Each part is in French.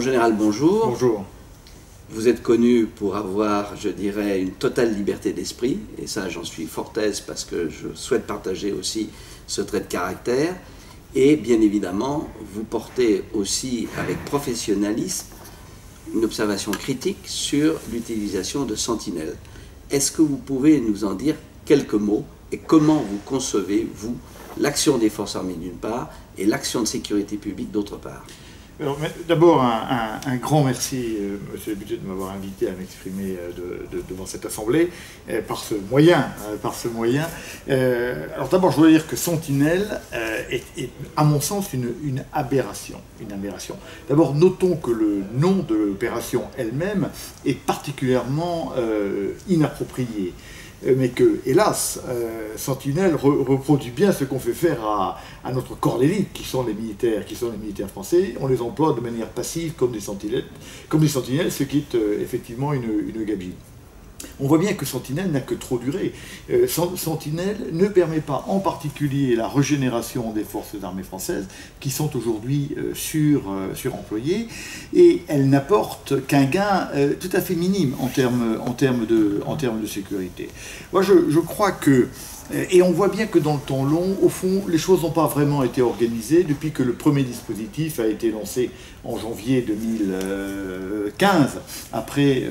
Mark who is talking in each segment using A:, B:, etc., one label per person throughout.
A: Général, bonjour.
B: Bonjour.
A: Vous êtes connu pour avoir, je dirais, une totale liberté d'esprit, et ça j'en suis fort aise parce que je souhaite partager aussi ce trait de caractère, et bien évidemment, vous portez aussi avec professionnalisme une observation critique sur l'utilisation de sentinelles. Est-ce que vous pouvez nous en dire quelques mots, et comment vous concevez, vous, l'action des forces armées d'une part, et l'action de sécurité publique d'autre part?
B: D'abord, un grand merci, monsieur le député, de m'avoir invité à m'exprimer devant cette Assemblée par ce moyen. Alors d'abord, je voudrais dire que Sentinelle est, à mon sens, une aberration. D'abord, notons que le nom de l'opération elle-même est particulièrement inapproprié. Mais que, hélas, Sentinelle reproduit bien ce qu'on fait faire à notre corps d'élite, qui sont les militaires français. On les emploie de manière passive comme des sentinelles, ce qui est effectivement une gabegie. On voit bien que Sentinelle n'a que trop duré. Sentinelle ne permet pas en particulier la régénération des forces armées françaises, qui sont aujourd'hui suremployées, et elle n'apporte qu'un gain tout à fait minime en termes de sécurité. Moi, je crois que, et on voit bien que dans le temps long, au fond, les choses n'ont pas vraiment été organisées depuis que le premier dispositif a été lancé en janvier 2015, après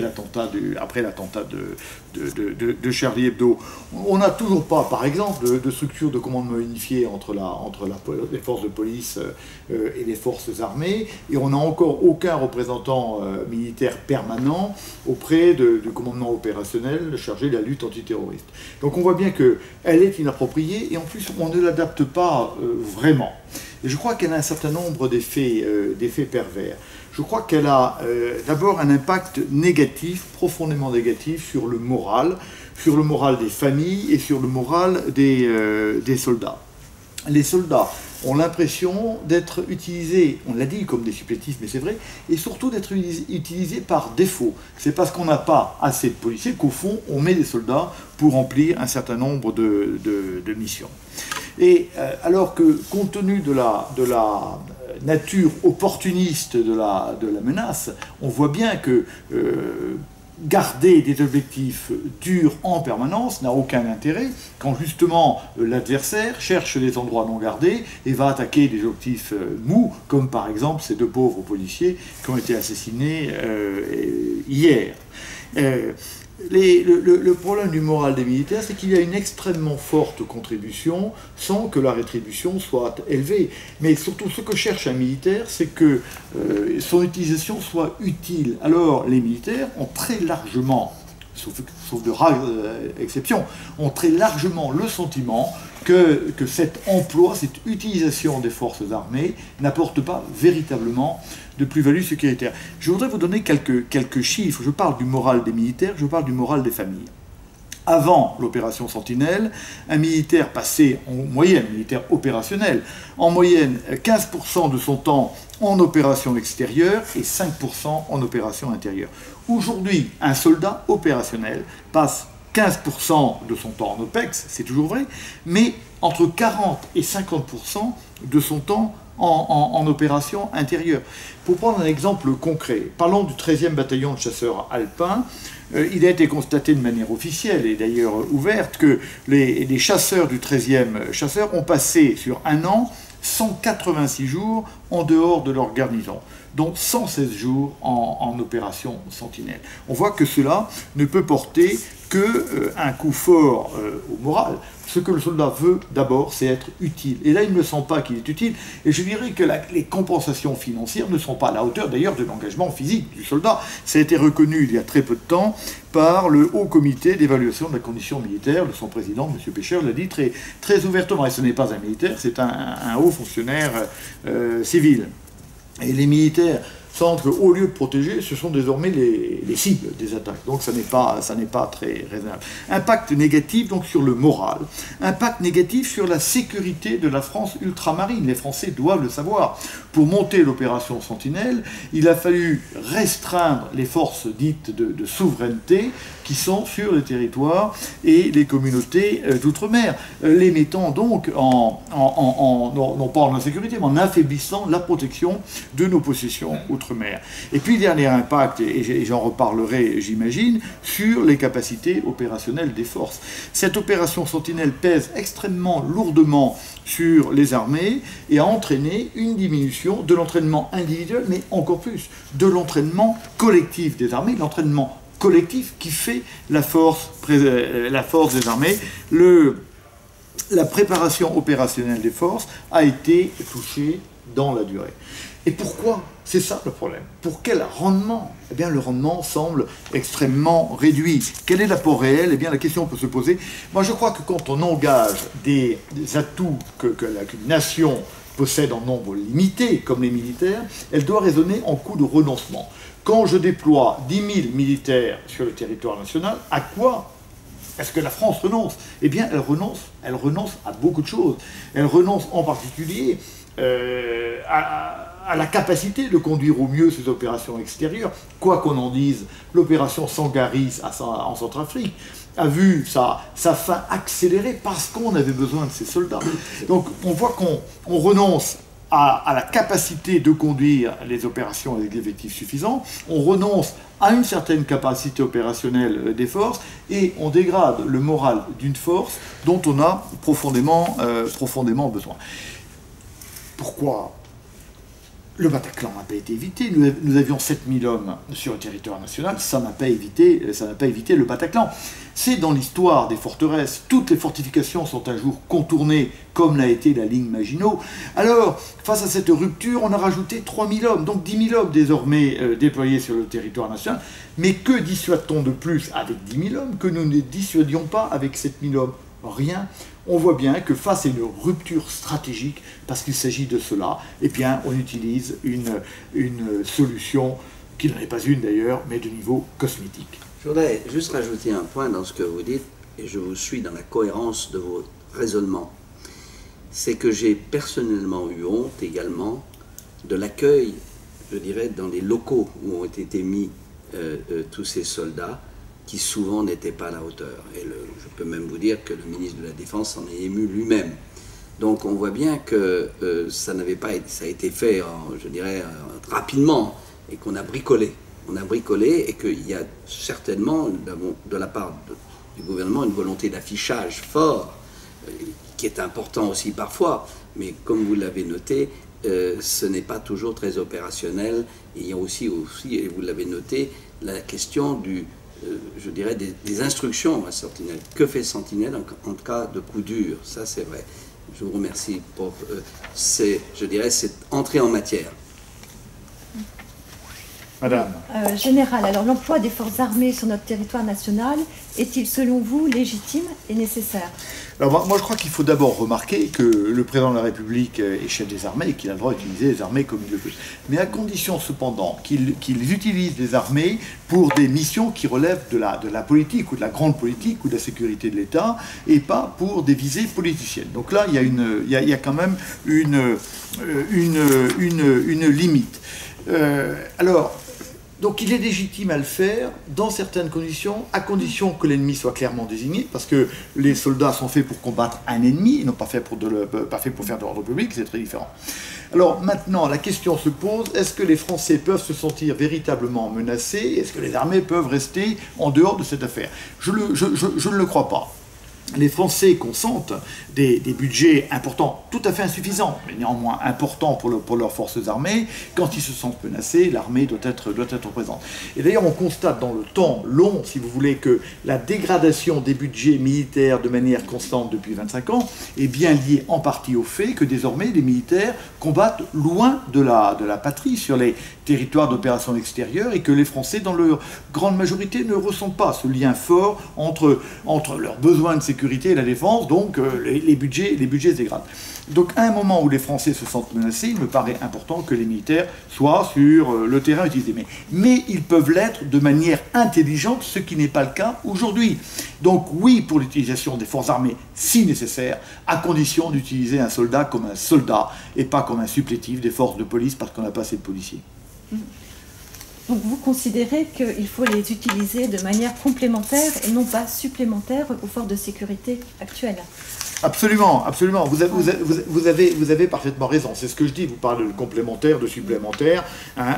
B: l'attentat de Charlie Hebdo. On n'a toujours pas, par exemple, de structure de commandement unifiée entre les forces de police et les forces armées, et on n'a encore aucun représentant militaire permanent auprès du commandement opérationnel chargé de la lutte antiterroriste. Donc on voit bien qu'elle est inappropriée, et en plus on ne l'adapte pas vraiment. Et je crois qu'elle a un certain nombre d'effets pervers. Je crois qu'elle a d'abord un impact négatif, profondément négatif, sur le moral des familles et sur le moral des soldats. Les soldats ont l'impression d'être utilisés, on l'a dit, comme des supplétifs, mais c'est vrai, et surtout d'être utilisés par défaut. C'est parce qu'on n'a pas assez de policiers qu'au fond, on met des soldats pour remplir un certain nombre de missions. Et alors que, compte tenu de la nature opportuniste de la menace, on voit bien que garder des objectifs durs en permanence n'a aucun intérêt quand justement l'adversaire cherche des endroits non gardés et va attaquer des objectifs mous, comme par exemple ces deux pauvres policiers qui ont été assassinés hier. Le problème du moral des militaires, c'est qu'il y a une extrêmement forte contribution sans que la rétribution soit élevée. Mais surtout, ce que cherche un militaire, c'est que son utilisation soit utile. Alors, les militaires ont très largement, sauf de rares exceptions, ont très largement le sentiment que cet emploi, cette utilisation des forces armées n'apporte pas véritablement de plus-value sécuritaire. Je voudrais vous donner quelques chiffres. Je parle du moral des militaires, je parle du moral des familles. Avant l'opération Sentinelle, un militaire passait en moyenne, militaire opérationnel, en moyenne 15% de son temps en opération extérieure et 5% en opération intérieure. Aujourd'hui, un soldat opérationnel passe 15% de son temps en OPEX, c'est toujours vrai, mais entre 40 et 50% de son temps en opération intérieure. Pour prendre un exemple concret, parlons du 13e bataillon de chasseurs alpins. Il a été constaté de manière officielle et d'ailleurs ouverte que les chasseurs du 13e chasseur ont passé sur un an 186 jours en dehors de leur garnison, dont 116 jours en opération Sentinelle. On voit que cela ne peut porter qu'un coup fort au moral. Ce que le soldat veut d'abord, c'est être utile. Et là, il ne sent pas qu'il est utile. Et je dirais que les compensations financières ne sont pas à la hauteur d'ailleurs de l'engagement physique du soldat. Ça a été reconnu il y a très peu de temps par le Haut Comité d'évaluation de la condition militaire. Son président, M. Pécher, l'a dit très ouvertement. Et ce n'est pas un militaire, c'est un haut fonctionnaire civil. Et les militaires sentent qu'au lieu de protéger, ce sont désormais les cibles des attaques. Donc ça n'est pas très raisonnable. Impact négatif donc sur le moral. Impact négatif sur la sécurité de la France ultramarine. Les Français doivent le savoir. Pour monter l'opération Sentinelle, il a fallu restreindre les forces dites de souveraineté qui sont sur les territoires et les communautés d'outre-mer, les mettant donc non pas en insécurité, mais en affaiblissant la protection de nos possessions outre-mer. d'outre-mer. Et puis, dernier impact, et j'en reparlerai, j'imagine, sur les capacités opérationnelles des forces. Cette opération Sentinelle pèse extrêmement lourdement sur les armées et a entraîné une diminution de l'entraînement individuel, mais encore plus de l'entraînement collectif des armées, l'entraînement collectif qui fait la force des armées. La préparation opérationnelle des forces a été touchée dans la durée. Et pourquoi? C'est ça le problème. Pour quel rendement? Eh bien, le rendement semble extrêmement réduit. Quel est l'apport réel? Eh bien, la question peut se poser. Moi, je crois que quand on engage des atouts qu'une nation possède en nombre limité, comme les militaires, elle doit raisonner en coût de renoncement. Quand je déploie 10 000 militaires sur le territoire national, à quoi est-ce que la France renonce? Eh bien, elle renonce à beaucoup de choses. Elle renonce en particulier à la capacité de conduire au mieux ses opérations extérieures. Quoi qu'on en dise, l'opération Sangaris en Centrafrique a vu sa fin accélérée parce qu'on avait besoin de ces soldats. Donc on voit qu'on renonce à la capacité de conduire les opérations avec des effectifs suffisants, on renonce à une certaine capacité opérationnelle des forces et on dégrade le moral d'une force dont on a profondément besoin. Pourquoi le Bataclan n'a pas été évité? Nous avions 7000 hommes sur le territoire national, ça n'a pas évité le Bataclan. C'est dans l'histoire des forteresses, toutes les fortifications sont un jour contournées, comme l'a été la ligne Maginot. Alors, face à cette rupture, on a rajouté 3000 hommes, donc 10 000 hommes désormais déployés sur le territoire national. Mais que dissuade-t-on de plus avec 10 000 hommes que nous ne dissuadions pas avec 7000 hommes? Rien. On voit bien que face à une rupture stratégique, parce qu'il s'agit de cela, eh bien, on utilise une solution, qui n'en est pas une d'ailleurs, mais de niveau cosmétique.
A: Je voudrais juste rajouter un point dans ce que vous dites, et je vous suis dans la cohérence de vos raisonnements. C'est que j'ai personnellement eu honte également de l'accueil, je dirais, dans les locaux où ont été mis tous ces soldats, qui souvent n'étaient pas à la hauteur. Et je peux même vous dire que le ministre de la Défense s'en est ému lui-même. Donc on voit bien que ça a été fait, je dirais, rapidement, et qu'on a bricolé. On a bricolé et qu'il y a certainement, de la part du gouvernement, une volonté d'affichage fort, qui est important aussi parfois, mais comme vous l'avez noté, ce n'est pas toujours très opérationnel. Et il y a aussi, et vous l'avez noté, la question je dirais, des instructions à Sentinelle. Que fait Sentinelle en cas de coup dur? Ça, c'est vrai. Je vous remercie pour, je dirais, cette entrée en matière.
B: Madame.
C: Général, alors l'emploi des forces armées sur notre territoire national est-il selon vous légitime et nécessaire?
B: Alors moi je crois qu'il faut d'abord remarquer que le président de la République est chef des armées et qu'il a le droit d'utiliser les armées comme il le veut. Mais à condition cependant qu'il utilise les armées pour des missions qui relèvent de la politique ou de la grande politique ou de la sécurité de l'État et pas pour des visées politiciennes. Donc là il y a quand même une limite. Donc il est légitime à le faire dans certaines conditions, à condition que l'ennemi soit clairement désigné, parce que les soldats sont faits pour combattre un ennemi, ils n'ont pas fait pour faire de l'ordre public, c'est très différent. Alors maintenant, la question se pose, est-ce que les Français peuvent se sentir véritablement menacés? Est-ce que les armées peuvent rester en dehors de cette affaire? Je ne le crois pas. Les Français consentent des budgets importants, tout à fait insuffisants, mais néanmoins importants pour leurs forces armées. Quand ils se sentent menacés, l'armée doit être présente. Et d'ailleurs, on constate dans le temps long, si vous voulez, que la dégradation des budgets militaires de manière constante depuis 25 ans est bien liée en partie au fait que désormais les militaires combattent loin de la patrie, sur les territoires d'opération extérieure, et que les Français, dans leur grande majorité, ne ressentent pas ce lien fort entre leurs besoins de sécurité et la défense, donc les budgets se dégradent. Donc à un moment où les Français se sentent menacés, il me paraît important que les militaires soient sur le terrain utilisé. Mais ils peuvent l'être de manière intelligente, ce qui n'est pas le cas aujourd'hui. Donc oui pour l'utilisation des forces armées si nécessaire, à condition d'utiliser un soldat comme un soldat et pas comme un supplétif des forces de police parce qu'on n'a pas assez de policiers.
C: Donc vous considérez qu'il faut les utiliser de manière complémentaire et non pas supplémentaire aux forces de sécurité actuelles.
B: Absolument, absolument. Vous avez parfaitement raison. C'est ce que je dis. Vous parlez de complémentaire, de supplémentaire. Hein,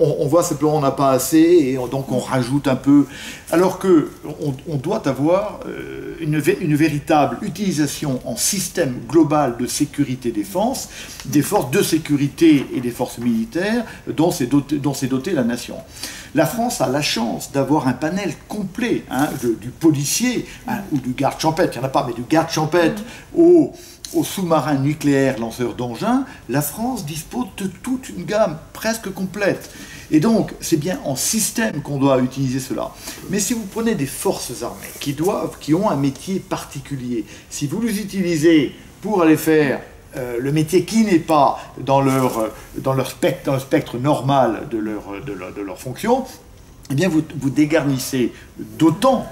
B: on voit simplement on n'a pas assez et donc on rajoute un peu. Alors que on doit avoir une véritable utilisation en système global de sécurité-défense des forces de sécurité et des forces militaires dont s'est dotée la nation. La France a la chance d'avoir un panel complet du policier ou du garde champêtre, il n'y en a pas, mais du garde champêtre aux sous-marins nucléaires lanceurs d'engins. La France dispose de toute une gamme presque complète. Et donc, c'est bien en système qu'on doit utiliser cela. Mais si vous prenez des forces armées qui ont un métier particulier, si vous les utilisez pour aller faire le métier qui n'est pas dans le spectre normal de leur fonction, eh bien vous dégarnissez d'autant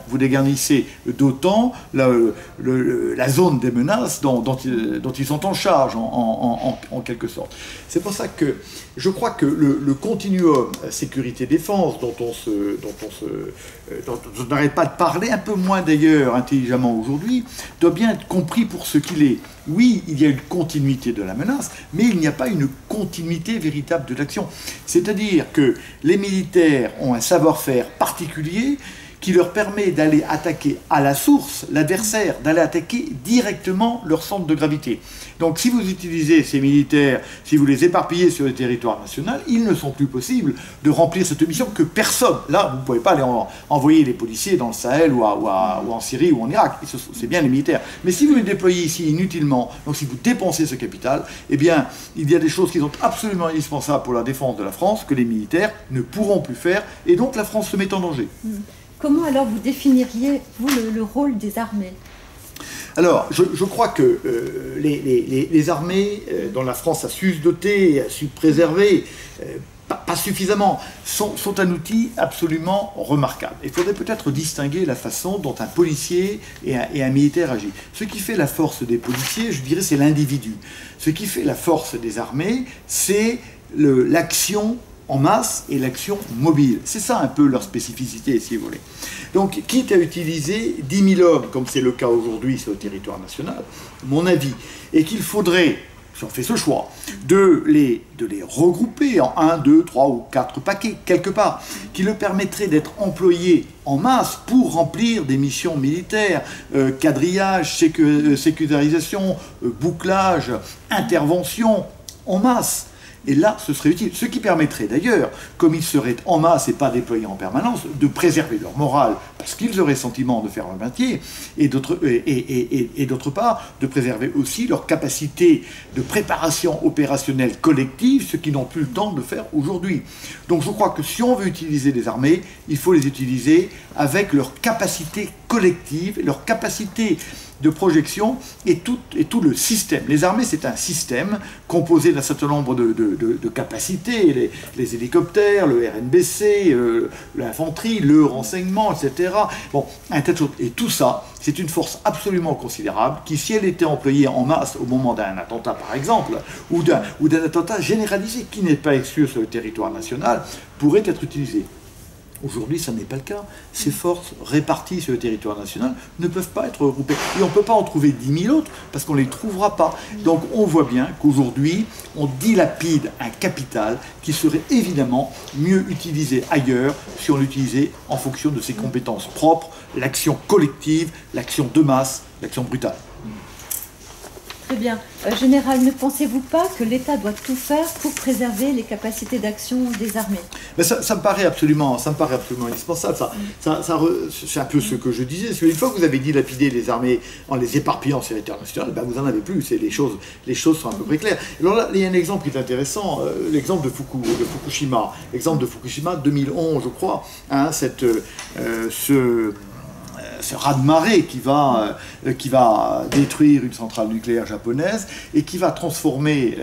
B: la zone des menaces dont ils sont en charge, en quelque sorte. C'est pour ça que je crois que le continuum sécurité-défense dont on n'arrête pas de parler, un peu moins d'ailleurs intelligemment aujourd'hui, doit bien être compris pour ce qu'il est. Oui, il y a une continuité de la menace, mais il n'y a pas une continuité véritable de l'action. C'est-à-dire que les militaires ont un savoir-faire particulier qui leur permet d'aller attaquer à la source l'adversaire, d'aller attaquer directement leur centre de gravité. Donc si vous utilisez ces militaires, si vous les éparpillez sur le territoire national, il ne sont plus possible de remplir cette mission que personne. Là, vous ne pouvez pas aller envoyer les policiers dans le Sahel ou en Syrie ou en Irak, c'est bien les militaires. Mais si vous les déployez ici inutilement, donc si vous dépensez ce capital, eh bien, il y a des choses qui sont absolument indispensables pour la défense de la France que les militaires ne pourront plus faire, et donc la France se met en danger.
C: Comment alors vous définiriez, vous, le rôle des armées ?
B: Alors, je crois que les armées dont la France a su se doter et a su préserver, pas suffisamment, sont un outil absolument remarquable. Il faudrait peut-être distinguer la façon dont un policier et un militaire agit. Ce qui fait la force des policiers, je dirais, c'est l'individu. Ce qui fait la force des armées, c'est l'action en masse et l'action mobile. C'est ça un peu leur spécificité, si vous voulez. Donc, quitte à utiliser 10 000 hommes, comme c'est le cas aujourd'hui sur le territoire national, mon avis est qu'il faudrait, si on fait ce choix, de les regrouper en 1, 2, 3 ou 4 paquets, quelque part, qui leur permettrait d'être employés en masse pour remplir des missions militaires, quadrillage, sécurisation, bouclage, intervention, en masse. Et là, ce serait utile. Ce qui permettrait d'ailleurs, comme ils seraient en masse et pas déployés en permanence, de préserver leur morale, parce qu'ils auraient sentiment de faire leur métier, et d'autre part, de préserver aussi leur capacité de préparation opérationnelle collective, ce qu'ils n'ont plus le temps de faire aujourd'hui. Donc je crois que si on veut utiliser les armées, il faut les utiliser avec leur capacité collective, leur capacité de projection et tout le système. Les armées, c'est un système composé d'un certain nombre de capacités, les hélicoptères, le RNBC, l'infanterie, le renseignement, etc. Bon, un tas de choses. Et tout ça, c'est une force absolument considérable qui, si elle était employée en masse au moment d'un attentat, par exemple, ou d'un attentat généralisé qui n'est pas exclu sur le territoire national, pourrait être utilisée. Aujourd'hui, ça n'est pas le cas. Ces forces réparties sur le territoire national ne peuvent pas être regroupées. Et on ne peut pas en trouver 10 000 autres parce qu'on ne les trouvera pas. Donc on voit bien qu'aujourd'hui, on dilapide un capital qui serait évidemment mieux utilisé ailleurs si on l'utilisait en fonction de ses compétences propres, l'action collective, l'action de masse, l'action brutale.
C: Très bien. Général, ne pensez-vous pas que l'État doit tout faire pour préserver les capacités d'action des armées ?
B: Mais ça me paraît absolument indispensable. C'est un peu ce que je disais. Une fois que vous avez dilapidé les armées en les éparpillant sur le territoire national, ben vous n'en avez plus. Les choses sont à peu près claires. Alors là, il y a un exemple qui est intéressant, l'exemple de Fukushima. L'exemple de Fukushima 2011, je crois. Hein, ce raz-de-marée qui va détruire une centrale nucléaire japonaise et qui va transformer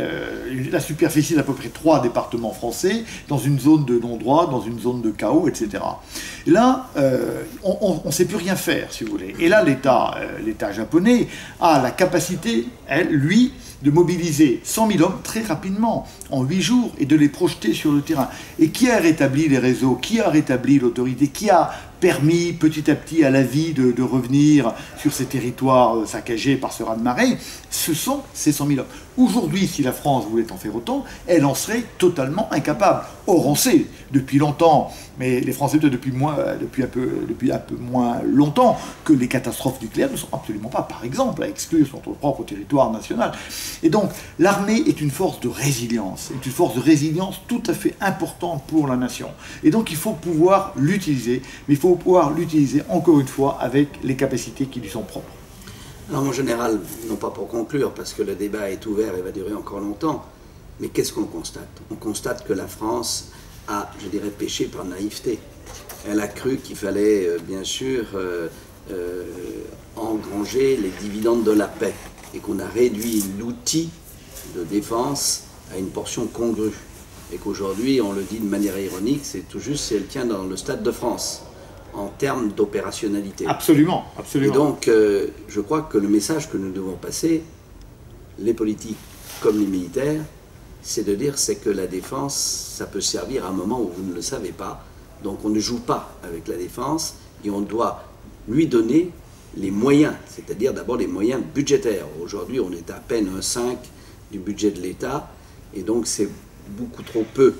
B: la superficie d'à peu près 3 départements français dans une zone de non-droit, dans une zone de chaos, etc. Et là, on ne sait plus rien faire, si vous voulez. Et là, l'État japonais a la capacité, lui, de mobiliser 100 000 hommes très rapidement, en 8 jours, et de les projeter sur le terrain. Et qui a rétabli les réseaux? Qui a rétabli l'autorité? Qui a permis petit à petit à la vie de revenir sur ces territoires saccagés par ce raz-de-marée? Ce sont ces 100 000 hommes. Aujourd'hui, si la France voulait en faire autant, elle en serait totalement incapable. Or, on sait depuis longtemps, mais les Français depuis un peu moins longtemps, que les catastrophes nucléaires ne sont absolument pas, par exemple, à exclure sur notre propre territoire national. Et donc, l'armée est une force de résilience, tout à fait importante pour la nation. Et donc, il faut pouvoir l'utiliser, mais il faut pouvoir l'utiliser, encore une fois, avec les capacités qui lui sont propres.
A: Alors, mon général, non pas pour conclure, parce que le débat est ouvert et va durer encore longtemps, mais qu'est-ce qu'on constate? On constate que la France a, je dirais, péché par naïveté. Elle a cru qu'il fallait, bien sûr, engranger les dividendes de la paix, et qu'on a réduit l'outil de défense à une portion congrue. Et qu'aujourd'hui, on le dit de manière ironique, c'est tout juste si elle tient dans le Stade de France, en termes d'opérationnalité.
B: Absolument, absolument.
A: Et donc, je crois que le message que nous devons passer, les politiques comme les militaires, c'est de dire c'est que la défense, ça peut servir à un moment où vous ne le savez pas. Donc on ne joue pas avec la défense et on doit lui donner les moyens, c'est-à-dire d'abord les moyens budgétaires. Aujourd'hui, on est à peine 1,5 du budget de l'État et donc c'est beaucoup trop peu.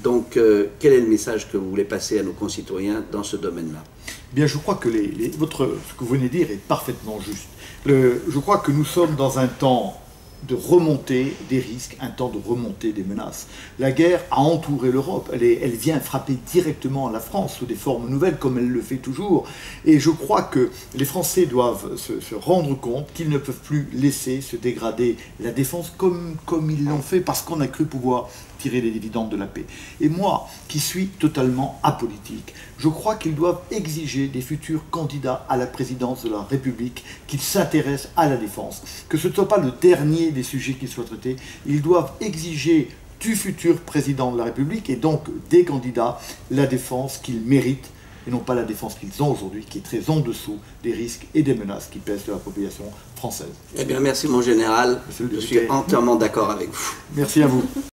A: Donc, quel est le message que vous voulez passer à nos concitoyens dans ce domaine-là?
B: Bien, je crois que ce que vous venez de dire est parfaitement juste. Je crois que nous sommes dans un temps de remontée des risques, un temps de remontée des menaces. La guerre a entouré l'Europe, elle vient frapper directement la France sous des formes nouvelles comme elle le fait toujours. Et je crois que les Français doivent se rendre compte qu'ils ne peuvent plus laisser se dégrader la défense comme ils l'ont fait parce qu'on a cru pouvoir tirer les dividendes de la paix. Et moi, qui suis totalement apolitique, je crois qu'ils doivent exiger des futurs candidats à la présidence de la République qu'ils s'intéressent à la défense, que ce ne soit pas le dernier des sujets qui soient traités. Ils doivent exiger du futur président de la République et donc des candidats la défense qu'ils méritent et non pas la défense qu'ils ont aujourd'hui, qui est très en dessous des risques et des menaces qui pèsent sur la population française.
A: Eh bien, merci mon général, je suis entièrement d'accord avec vous.
B: Merci à vous.